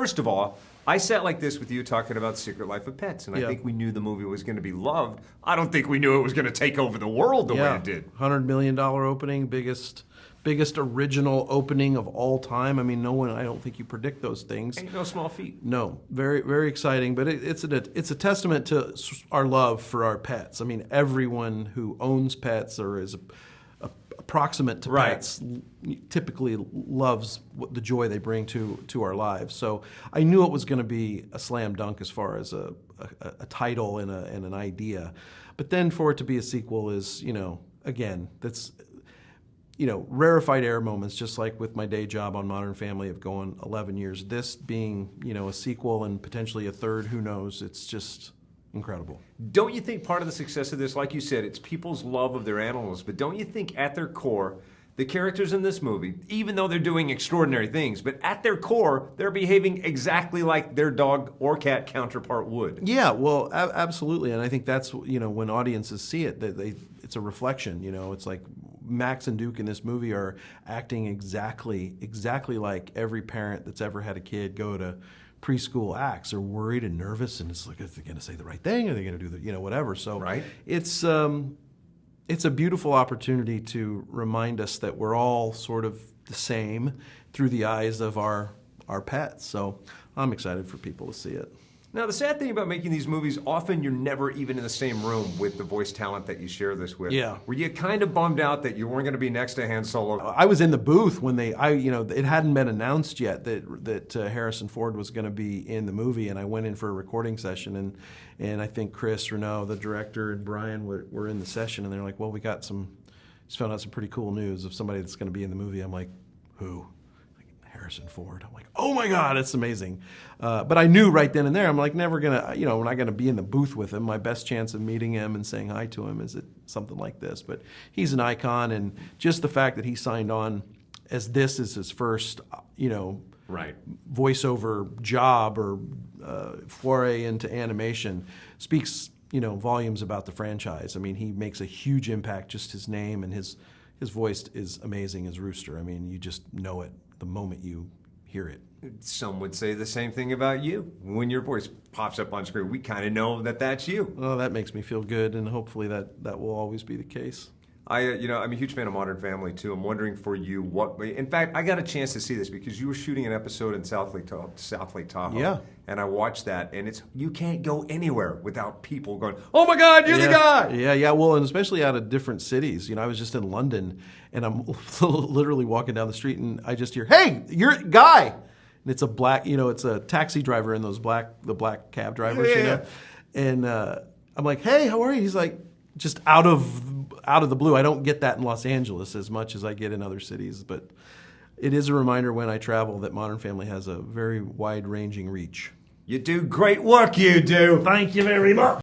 First of all, I sat like this with you talking about Secret Life of Pets, and I Yeah. think we knew the movie was going to be loved. I don't think we knew it was going to take over the world the way it did. $100 million opening, biggest original opening of all time. I mean, no one, I don't think you predict those things. Ain't no small feat. No, very, very exciting, but it's a testament to our love for our pets. I mean, everyone who owns pets or is approximate to pets typically loves the joy they bring to our lives. So I knew it was going to be a slam dunk as far as a title and an idea. But then for it to be a sequel is, again, that's, rarefied air moments, just like with my day job on Modern Family of going 11 years. This being, a sequel and potentially a third, who knows? It's just incredible. Don't you think part of the success of this, like you said, it's people's love of their animals, but don't you think at their core, the characters in this movie, even though they're doing extraordinary things, but at their core, they're behaving exactly like their dog or cat counterpart would? Yeah, well, absolutely, and I think that's, when audiences see it, it's a reflection. It's like Max and Duke in this movie are acting exactly like every parent that's ever had a kid go to preschool acts. They're worried and nervous, and it's like, are they going to say the right thing? Are they going to do the, whatever? So it's a beautiful opportunity to remind us that we're all sort of the same through the eyes of our pets. So I'm excited for people to see it. Now, the sad thing about making these movies, often you're never even in the same room with the voice talent that you share this with. Yeah. Were you kind of bummed out that you weren't going to be next to Han Solo? I was in the booth when it hadn't been announced yet that Harrison Ford was going to be in the movie, and I went in for a recording session, and I think Chris Renaud, the director, and Brian were in the session, and they're like, well, we got just found out some pretty cool news of somebody that's going to be in the movie. I'm like, who? Harrison Ford. I'm like, oh my God, it's amazing. But I knew right then and there, I'm like, we're not going to be in the booth with him. My best chance of meeting him and saying hi to him is at something like this. But he's an icon, and just the fact that he signed on as this is his first, voiceover job or foray into animation speaks, volumes about the franchise. I mean, he makes a huge impact, just his name, and his voice is amazing as Rooster. I mean, you just know it the moment you hear it. Some would say the same thing about you. When your voice pops up on screen, we kind of know that that's you. Well, that makes me feel good, and hopefully that will always be the case. I'm a huge fan of Modern Family, too. I'm wondering for you in fact, I got a chance to see this because you were shooting an episode in South Lake Tahoe. Yeah. And I watched that, and you can't go anywhere without people going, oh my God, you're the guy! Yeah, well, and especially out of different cities. I was just in London, and I'm literally walking down the street, and I just hear, hey, you're a guy! And it's a black, it's a taxi driver and the black cab drivers, And I'm like, hey, how are you? He's like, just out of the blue. I don't get that in Los Angeles as much as I get in other cities, but it is a reminder when I travel that Modern Family has a very wide-ranging reach. You do great work, you do. Thank you very much.